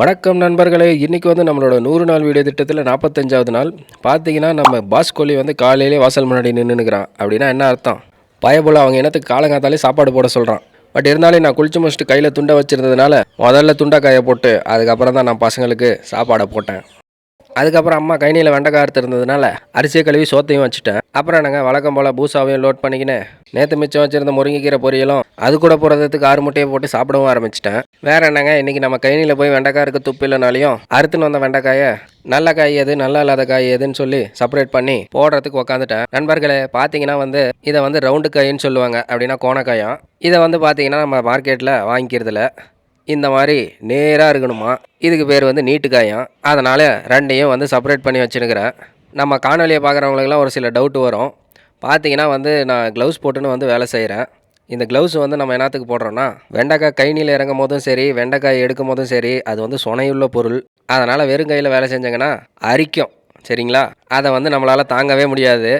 வணக்கம் நண்பர்களே. இன்றைக்கி வந்து நம்மளோட 100 நாள் வீடியோ திட்டத்தில் 45வது நாள். பார்த்தீங்கன்னா நம்ம பாஸ் கோழி வந்து காலையிலே வாசல் முன்னாடி நின்றுனுக்குறான். அப்படின்னா என்ன அர்த்தம்? பயபோல் அவங்க இனத்துக்கு காலங்காத்தாலே சாப்பாடு போட சொல்கிறான். பட் இருந்தாலும் நான் குளிச்சு முடிச்சுட்டு கையில் துண்டை வச்சுருந்ததுனால முதல்ல துண்டை காய போட்டு அதுக்கப்புறம் தான் நான் பசங்களுக்கு சாப்பாடை போட்டேன். அதுக்கப்புறம் அம்மா கைனியில் வெண்டைக்காய் அறுத்துருந்ததுனால அரிசியை கழுவி சோத்தையும் வச்சுட்டேன். அப்புறம் நாங்கள் வழக்கம் போல் பூசாவையும் லோட் பண்ணிக்கின்னு நேற்று மிச்சம் வச்சுருந்த முருங்கைக்கீரை பொரியலும் அது கூட போகிறதுக்கு 6 முட்டையை போட்டு சாப்பிடவும் ஆரம்பிச்சிட்டேன். வேறு என்னங்க, இன்றைக்கி நம்ம கைனியில் போய் வெண்டைக்காய் இருக்க துப்பு இல்லைனாலையும் அறுத்துன்னு வந்த வெண்டைக்காயை நல்ல காய் எது நல்லா இல்லாத காய் எதுன்னு சொல்லி செப்பரேட் பண்ணி போடுறதுக்கு உக்காந்துட்டேன். நண்பர்களே, பார்த்தீங்கன்னா வந்து இதை வந்து ரவுண்டு காயின்னு சொல்லுவாங்க, அப்படின்னா கோணக்காயம். இதை வந்து பார்த்தீங்கன்னா நம்ம மார்க்கெட்டில் வாங்கிக்கிறதுல இந்த மாதிரி நேராக இருக்கணுமா, இதுக்கு பேர் வந்து நீட்டு காயம். அதனால் ரெண்டையும் வந்து செப்பரேட் பண்ணி வச்சுருக்கிறேன். நம்ம காணொலியை பார்க்குறவங்களுக்குலாம் ஒரு சில டவுட் வரும். பார்த்தீங்கன்னா வந்து நான் க்ளவுஸ் போட்டுன்னு வந்து வேலை செய்கிறேன். இந்த க்ளவுஸ் வந்து நம்ம என்னத்துக்கு போடுறோன்னா, வெண்டைக்காய் கைனியில் இறங்கும் போதும் சரி, வெண்டைக்காய் எடுக்கும் போதும் சரி, அது வந்து சுனையுள்ள பொருள். அதனால் வெறும் கையில் வேலை செஞ்சாங்கன்னா அரிக்கும். சரிங்களா? அதை வந்து நம்மளால் தாங்கவே முடியாது.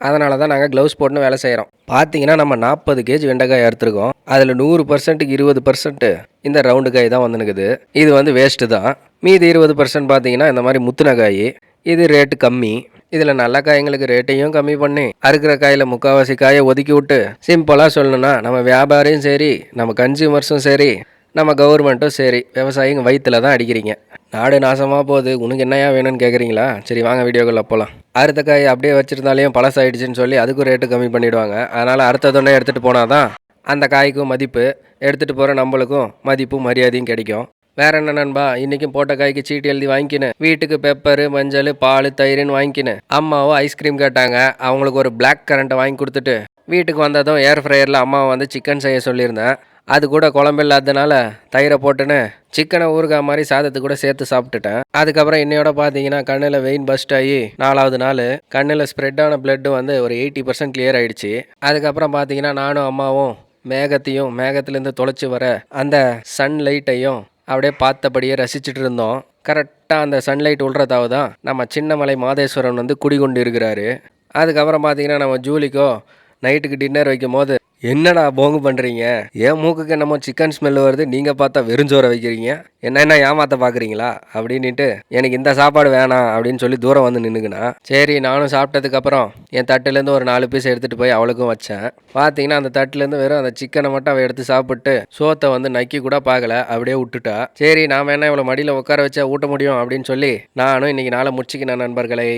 அதனால தான் நாங்கள் க்ளவுஸ் போட்டுன்னு வேலை செய்கிறோம். பார்த்தீங்கன்னா நம்ம 40 கேஜி வெண்டைக்காய் எடுத்துருக்கோம். அதில் 100%க்கு 20% இந்த ரவுண்டு காய் தான் வந்துனுக்குது. இது வந்து வேஸ்ட்டு தான். மீதி 20% பார்த்தீங்கன்னா இந்த மாதிரி முத்துன காய். இது ரேட்டு கம்மி. இதில் நல்ல காய்ங்களுக்கு ரேட்டையும் கம்மி பண்ணி அறுக்கிற காயில் முக்கால்வாசி காயை ஒதுக்கி விட்டு, சிம்பிளாக சொல்லணுன்னா நம்ம வியாபாரியும் சரி, நம்ம கன்சியூமர்ஸும் சரி, நம்ம கவர்மெண்ட்டும் சரி, விவசாயிங்க வயிற்றில் தான் அடிக்கிறீங்க. நாடு நாசமாக போகுது, உனக்கு என்னையா வேணும்னு கேட்குறீங்களா? சரி வாங்க வீடியோக்குள்ளே போகலாம். அறுத்த காய் அப்படியே வச்சுருந்தாலையும் பழசாயிடுச்சுன்னு சொல்லி அதுக்கும் ரேட்டு கம்மி பண்ணிவிடுவாங்க. அதனால் அறுத்ததொன்னே எடுத்துகிட்டு போனால் தான் அந்த காய்க்கும் மதிப்பு, எடுத்துகிட்டு போகிற நம்மளுக்கும் மதிப்பும் மரியாதையும் கிடைக்கும். வேறு என்ன நண்பா, இன்றைக்கும் போட்ட காய்க்கு சீட்டு எழுதி வாங்கிக்கின்னு வீட்டுக்கு பெப்பரு, மஞ்சள், பால், தயிர்னு வாங்கிக்கின்னு அம்மாவும் ஐஸ்கிரீம் கேட்டாங்க. அவங்களுக்கு ஒரு பிளாக் கரண்ட்டை வாங்கி கொடுத்துட்டு வீட்டுக்கு வந்ததும் ஏர் ஃப்ரையரில் அம்மாவை வந்து சிக்கன் செய்ய சொல்லியிருந்தேன். அது கூட குழம்பு இல்லாததுனால தயிரை போட்டுன்னு சிக்கனை ஊறுகாய் மாதிரி சாதத்து கூட சேர்த்து சாப்பிட்டுட்டேன். அதுக்கப்புறம் இன்னையோட பார்த்தீங்கன்னா கண்ணில் வெயின் பஸ்ட் ஆகி 4வது நாள் கண்ணில் ஸ்ப்ரெட் ஆன பிளட்டு வந்து ஒரு 80% கிளியர் ஆகிடுச்சு. அதுக்கப்புறம் பார்த்தீங்கன்னா நானும் அம்மாவும் மேகத்துலேருந்து தொலைச்சி வர அந்த சன்லைட்டையும் அப்படியே பார்த்தபடியே ரசிச்சுட்டு இருந்தோம். கரெக்டாக அந்த சன்லைட் விழுறதாவது தான் நம்ம சின்னமலை மாதேஸ்வரன் வந்து குடிகொண்டு இருக்கிறாரு. அதுக்கப்புறம் பார்த்தீங்கன்னா நம்ம ஜூலிக்கோ நைட்டுக்கு டின்னர் வைக்கும் போது, என்னடா போங்கு பண்ணுறீங்க, என் மூக்குக்கு என்னமோ சிக்கன் ஸ்மெல் வருது, நீங்கள் பார்த்தா வெறுஞ்சோரை வைக்கிறீங்க, என்ன ஏமாற்ற பார்க்குறீங்களா அப்படின்ட்டு எனக்கு இந்த சாப்பாடு வேணாம் அப்படின்னு சொல்லி தூரம் வந்து நின்றுக்குண்ணா. சரி நானும் சாப்பிட்டதுக்கப்புறம் என் தட்டுலேருந்து ஒரு 4 பீஸ் எடுத்துகிட்டு போய் அவளுக்கும் வச்சேன். பார்த்தீங்கன்னா அந்த தட்டுலேருந்து வெறும் அந்த சிக்கனை மட்டும் அவள் எடுத்து சாப்பிட்டு சோத்தை வந்து நக்கி கூட பார்க்கல, அப்படியே விட்டுட்டா. சரி நாம் என்ன இவ்வளோ மடியில் உட்கார வச்சா ஊட்ட முடியும் அப்படின்னு சொல்லி நானும் இன்றைக்கி நாளை முடிச்சிக்கினேன் நண்பர்களே.